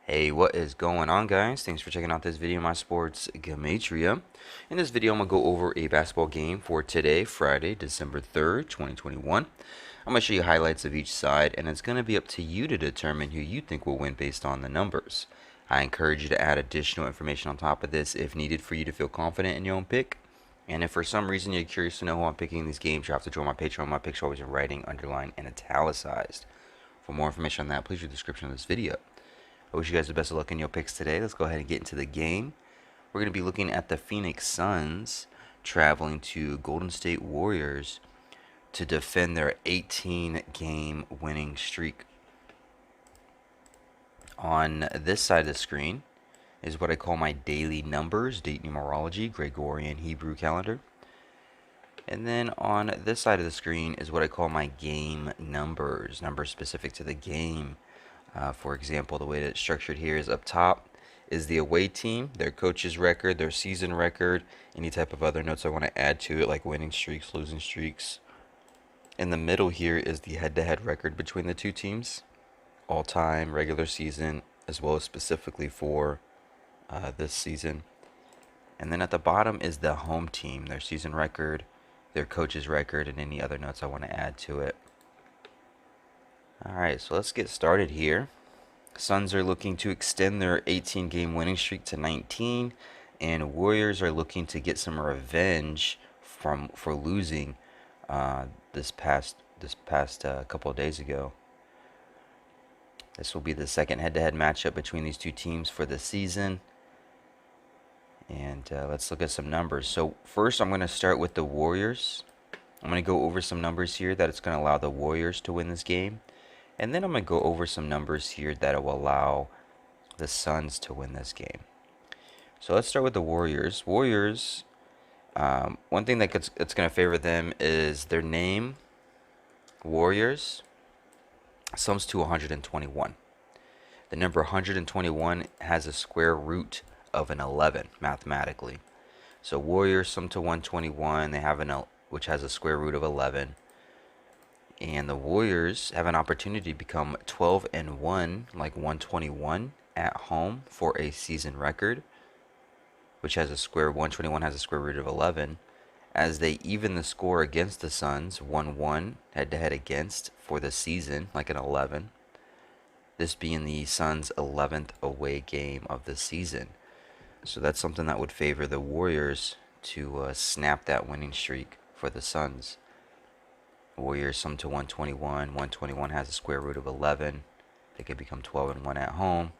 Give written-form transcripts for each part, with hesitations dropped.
Hey, what is going on, guys? Thanks for checking out this video, my sports Gematria. In this video, I'm going to go over a basketball game for today, Friday, December 3rd, 2021. I'm going to show you highlights of each side, and it's going to be up to you to determine who you think will win based on the numbers. I encourage you to add additional information on top of this if needed for you to feel confident in your own pick. And if for some reason you're curious to know who I'm picking in these games, you have to join my Patreon. My picks are always in writing, underlined, and italicized. For more information on that, please read the description of this video. I wish you guys the best of luck in your picks today. Let's go ahead and get into the game. We're going to be looking at the Phoenix Suns traveling to Golden State Warriors to defend their 18-game winning streak. On this side of the screen is what I call my daily numbers, date numerology, Gregorian Hebrew calendar. And then on this side of the screen is what I call my game numbers specific to the game. For example, the way that it's structured here is up top is the away team, their coach's record, their season record, any type of other notes I want to add to it, like winning streaks, losing streaks. In the middle here is the head-to-head record between the two teams, all-time, regular season, as well as specifically for this season. And then at the bottom is the home team, their season record, their coach's record, and any other notes I want to add to it. Alright, so let's get started here. Suns are looking to extend their 18-game winning streak to 19, and Warriors are looking to get some revenge for losing this past couple of days ago. This will be the second head-to-head matchup between these two teams for the season. And let's look at some numbers. So first, I'm going to start with the Warriors. I'm going to go over some numbers here that it's going to allow the Warriors to win this game. And then I'm going to go over some numbers here that will allow the Suns to win this game. So let's start with the Warriors. Warriors, one thing that's going to favor them is their name, Warriors, sums to 121. The number 121 has a square root of an 11 mathematically. So Warriors sum to 121. They have which has a square root of 11. And the Warriors have an opportunity to become 12-1, like 121 at home for a season record, which has 121 has a square root of 11, as they even the score against the Suns, 1-1 head-to-head against for the season, like an 11. This being the Suns' 11th away game of the season. So that's something that would favor the Warriors to snap that winning streak for the Suns. Warriors sum to 121. 121 has a square root of 11. They could become 12-1 at home.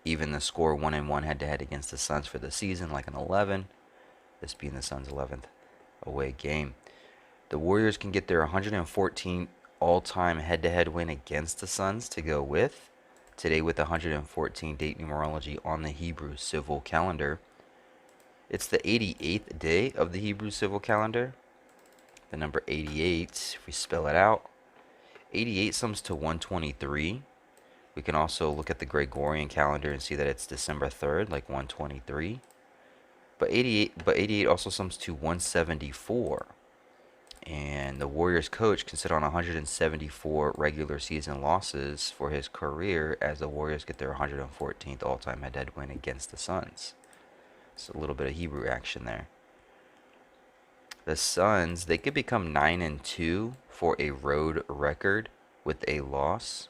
Even the score 1-1 head-to-head against the Suns for the season, like an 11. This being the Suns' 11th away game. The Warriors can get their 114 all-time head-to-head win against the Suns to go with. Today with 114 date numerology on the Hebrew civil calendar. It's the 88th day of the Hebrew civil calendar. The number 88, if we spell it out, 88 sums to 123. We can also look at the Gregorian calendar and see that it's December 3rd, like 123. But 88 also sums to 174. And the Warriors coach can sit on 174 regular season losses for his career as the Warriors get their 114th all-time head-to-head win against the Suns. So a little bit of Hebrew action there. The Suns, they could become 9-2 for a road record with a loss.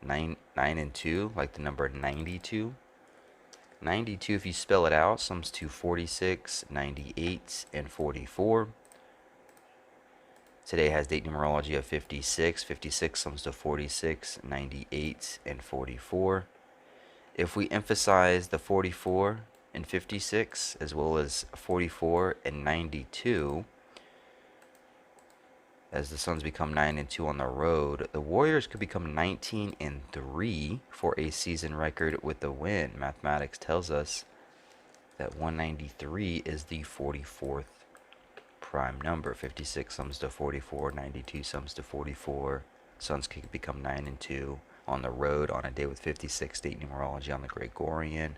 9-2, like the number 92. 92, if you spell it out, sums to 46, 98, and 44. Today has date numerology of 56. 56 sums to 46, 98, and 44. If we emphasize the 44 and 56, as well as 44 and 92, as the Suns become 9-2 on the road, the Warriors could become 19-3 for a season record with the win. Mathematics tells us that 193 is the 44th prime number. 56 sums to 44, 92 sums to 44. Suns could become 9-2 on the road on a day with 56 date numerology on the Gregorian.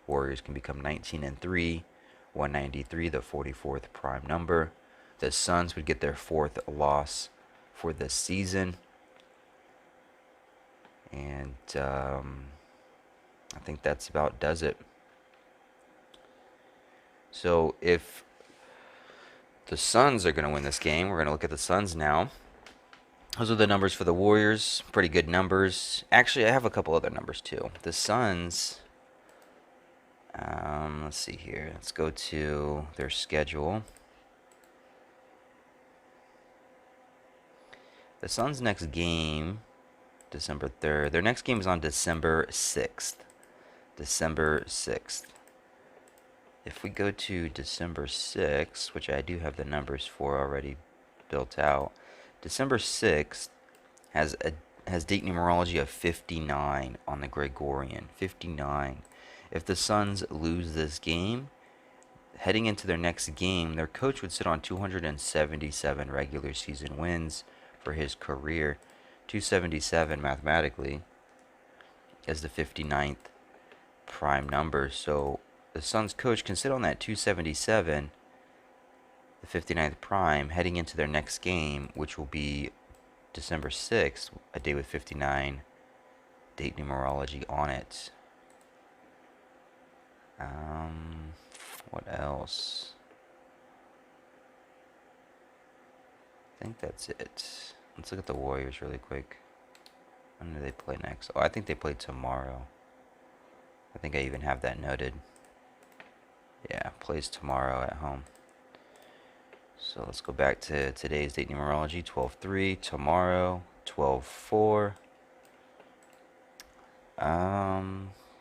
Warriors can become 19-3, 193 the 44th prime number. The Suns would get their 4th loss for the season. And I think that's about does it. So if the Suns are going to win this game, we're going to look at the Suns now. Those are the numbers for the Warriors. Pretty good numbers. Actually, I have a couple other numbers too. The Suns, let's see here. Let's go to their schedule. The Suns' next game, December 3rd. Their next game is on December 6th. December 6th. If we go to December 6th, which I do have the numbers for already built out, December 6th has date numerology of 59 on the Gregorian. 59. If the Suns lose this game, heading into their next game, their coach would sit on 277 regular season wins for his career. 277 mathematically is the 59th prime number. So the Suns coach can sit on that 277, the 59th prime, heading into their next game, which will be December 6th, a day with 59 date numerology on it. What else? I think that's it. Let's look at the Warriors really quick. When do they play next? Oh, I think they play tomorrow. I think I even have that noted. Yeah, plays tomorrow at home. So let's go back to today's date numerology. 12/3. Tomorrow, 12/4.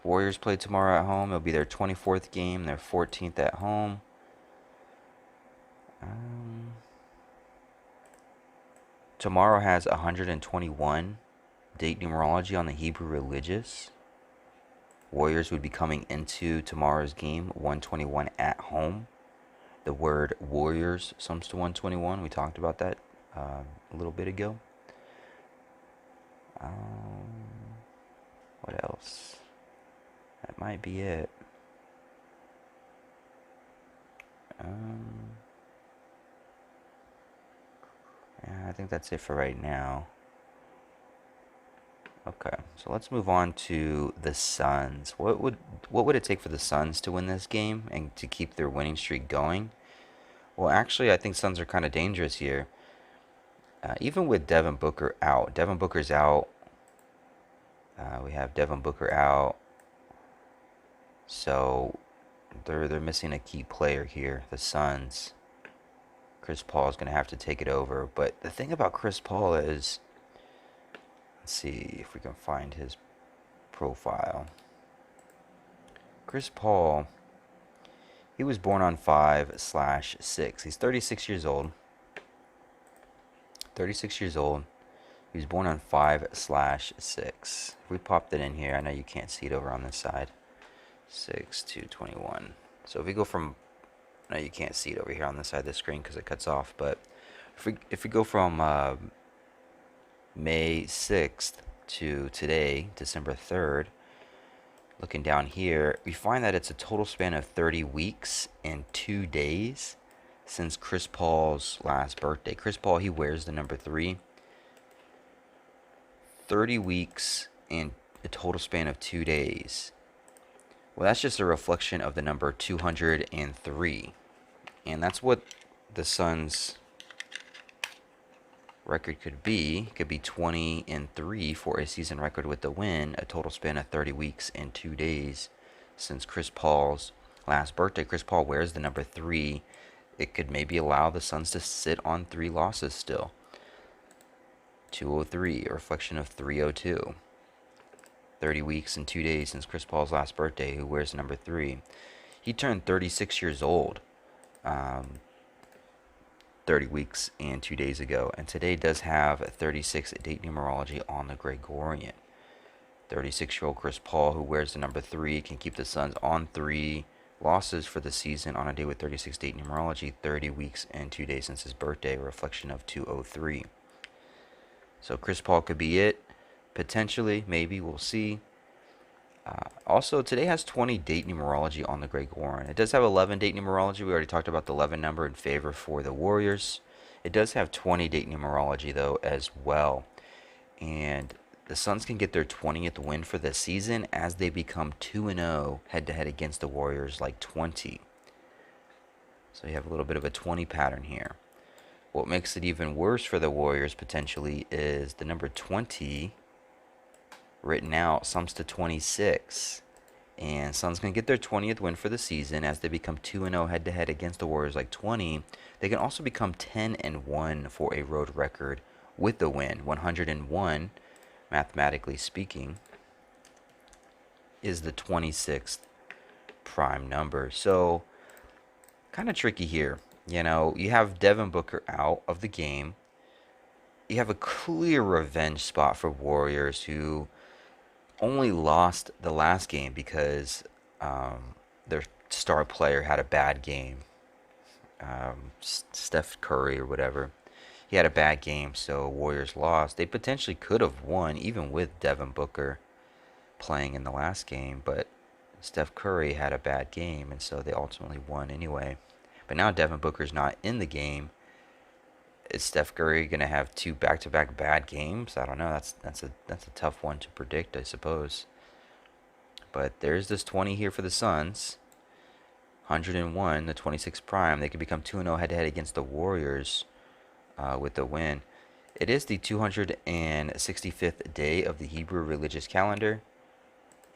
Warriors play tomorrow at home. It'll be their 24th game, their 14th at home. Tomorrow has 121 date numerology on the Hebrew religious. Warriors would be coming into tomorrow's game 121 at home. The word Warriors sums to 121. We talked about that a little bit ago. What else? That might be it. Yeah, I think that's it for right now. Okay, so let's move on to the Suns. What would it take for the Suns to win this game and to keep their winning streak going? Well, actually, I think Suns are kind of dangerous here. Even with Devin Booker out, Devin Booker's out. We have Devin Booker out, so they're missing a key player here. The Suns. Chris Paul is going to have to take it over. But the thing about Chris Paul is, let's see if we can find his profile. Chris Paul, he was born on 5/6. He's 36 years old. 36 years old. He was born on 5/6. If we pop that in here, I know you can't see it over on this side. 6/2/21. So if we go from, no, you can't see it over here on this side of the screen because it cuts off. But if we go from May 6th to today, December 3rd, looking down here, we find that it's a total span of 30 weeks and 2 days since Chris Paul's last birthday. Chris Paul, he wears the number 3. 30 weeks and a total span of 2 days. Well, that's just a reflection of the number 203. And that's what the Suns' record could be. It could be 20-3 for a season record with the win, a total span of 30 weeks and 2 days since Chris Paul's last birthday. Chris Paul wears the number 3. It could maybe allow the Suns to sit on 3 losses still. 203, a reflection of 302. 30 weeks and 2 days since Chris Paul's last birthday, who wears number 3. He turned 36 years old 30 weeks and 2 days ago, and today does have a 36 date numerology on the Gregorian. 36-year-old Chris Paul, who wears the number 3, can keep the Suns on 3 losses for the season on a day with 36 date numerology, 30 weeks and 2 days since his birthday, a reflection of 203. So Chris Paul could be it. Potentially, maybe, we'll see. Also, today has 20 date numerology on the Gregorian. It does have 11 date numerology. We already talked about the 11 number in favor for the Warriors. It does have 20 date numerology, though, as well. And the Suns can get their 20th win for the season as they become 2-0 head-to-head against the Warriors, like 20. So you have a little bit of a 20 pattern here. What makes it even worse for the Warriors potentially is the number 20 written out sums to 26. And Suns can get their 20th win for the season as they become 2-0 head-to-head against the Warriors, like 20. They can also become 10-1 for a road record with the win. 101, mathematically speaking, is the 26th prime number. So, kind of tricky here. You know, you have Devin Booker out of the game. You have a clear revenge spot for Warriors, who only lost the last game because their star player had a bad game. Steph Curry or whatever. He had a bad game, so Warriors lost. They potentially could have won even with Devin Booker playing in the last game, but Steph Curry had a bad game, and so they ultimately won anyway. But now Devin Booker's not in the game. Is Steph Curry gonna have two back-to-back bad games? I don't know. That's a tough one to predict, I suppose. But there's this 20 here for the Suns. 101, the 26 prime. They could become 2-0 head-to-head against the Warriors with the win. It is the 265th day of the Hebrew religious calendar.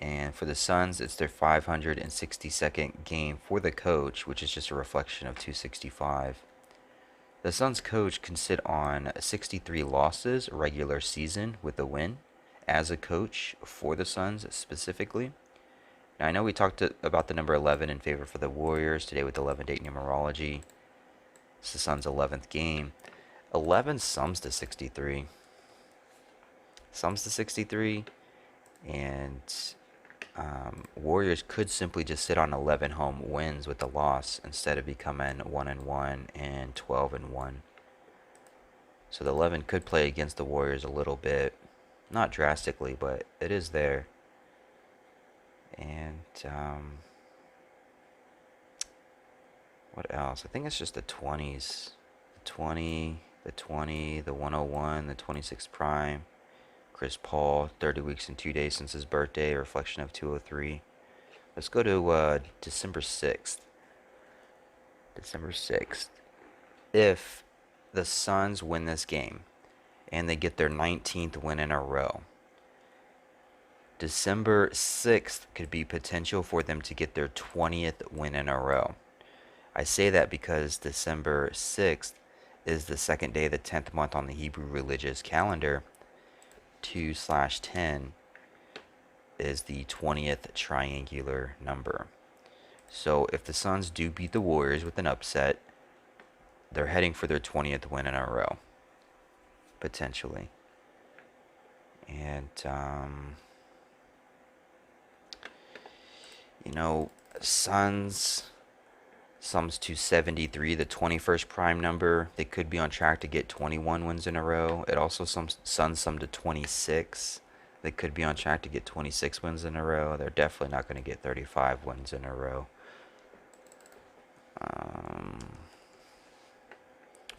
And for the Suns, it's their 562nd game for the coach, which is just a reflection of 265. The Suns coach can sit on 63 losses regular season with a win as a coach for the Suns specifically. Now, I know we talked about the number 11 in favor for the Warriors today with 11-date numerology. It's the Suns' 11th game. 11 sums to 63. Sums to 63. And Warriors could simply just sit on 11 home wins with the loss instead of becoming 1-1 and 12-1. So the 11 could play against the Warriors a little bit, not drastically, but it is there. And what else? I think it's just the 20s, the 20, the 20, the 101, the 26 prime. Chris Paul, 30 weeks and 2 days since his birthday, a reflection of 203. Let's go to December 6th. December 6th. If the Suns win this game and they get their 19th win in a row, December 6th could be potential for them to get their 20th win in a row. I say that because December 6th is the second day of the 10th month on the Hebrew religious calendar. 2/10 is the 20th triangular number. So if the Suns do beat the Warriors with an upset, they're heading for their 20th win in a row, potentially. And, you know, Suns sums to 73, the 21st prime number. They could be on track to get 21 wins in a row. It also Suns sum to 26. They could be on track to get 26 wins in a row. They're definitely not going to get 35 wins in a row.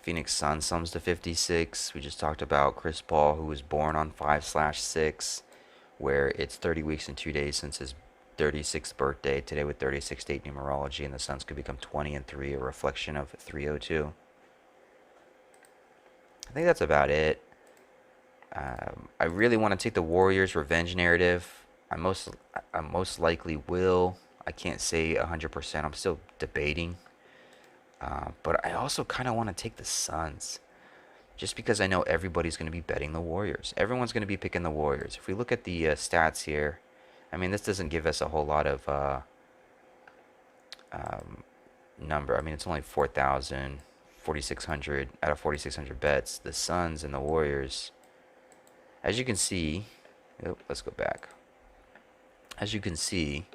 Phoenix Suns sums to 56. We just talked about Chris Paul, who was born on 5/6, where it's 30 weeks and 2 days since his 36th birthday today with 36-date numerology, and the Suns could become 20-3, a reflection of 302. I think that's about it. I really want to take the Warriors revenge narrative. I most likely will. I can't say 100%. I'm still debating. But I also kind of want to take the Suns, just because I know everybody's going to be betting the Warriors. Everyone's going to be picking the Warriors. If we look at the stats here, I mean, this doesn't give us a whole lot of number. I mean, it's only 4,000, 4,600 out of 4,600 bets. The Suns and the Warriors, as you can see, let's go back. As you can see,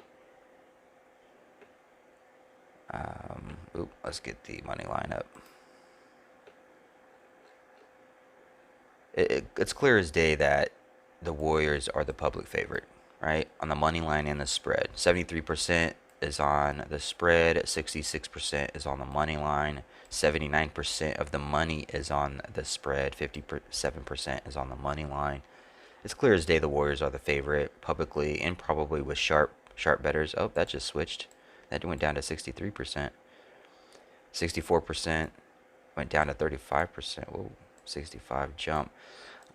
let's get the money line up. It's clear as day that the Warriors are the public favorite, right? On the money line and the spread. 73% is on the spread, 66% is on the money line, 79% of the money is on the spread, 57% is on the money line. It's clear as day the Warriors are the favorite publicly and probably with sharp bettors. Oh, that just switched. That went down to 63%. 64% went down to 35%. Whoa, 65 jump.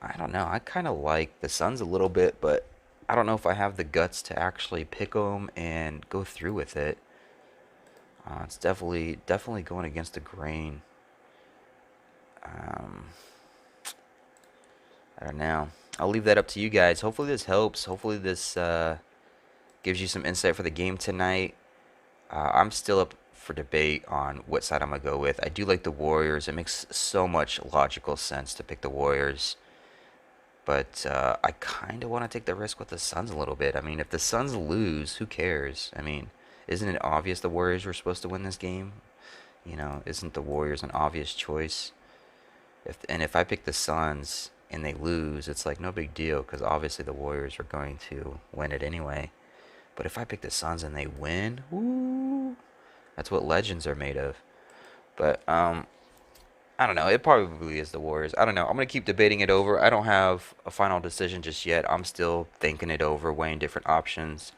I don't know. I kind of like the Suns a little bit, but I don't know if I have the guts to actually pick them and go through with it. It's definitely going against the grain. Um, I don't know. I'll leave that up to you guys. Hopefully this helps. Hopefully this gives you some insight for the game tonight. I'm still up for debate on what side I'm gonna go with. I do like the Warriors. It makes so much logical sense to pick the Warriors, but I kind of want to take the risk with the Suns a little bit. I mean, if the Suns lose, who cares? I mean, isn't it obvious the Warriors were supposed to win this game? Isn't the Warriors an obvious choice? If I pick the Suns and they lose, it's like no big deal because obviously the Warriors are going to win it anyway. But if I pick the Suns and they win, woo, that's what legends are made of. But I don't know. It probably is the Warriors. I don't know. I'm gonna keep debating it over. I don't have a final decision just yet. I'm still thinking it over, weighing different options.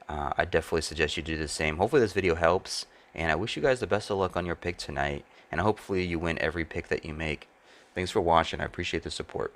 I definitely suggest you do the same. Hopefully this video helps, and I wish you guys the best of luck on your pick tonight. And hopefully you win every pick that you make. Thanks for watching. I appreciate the support.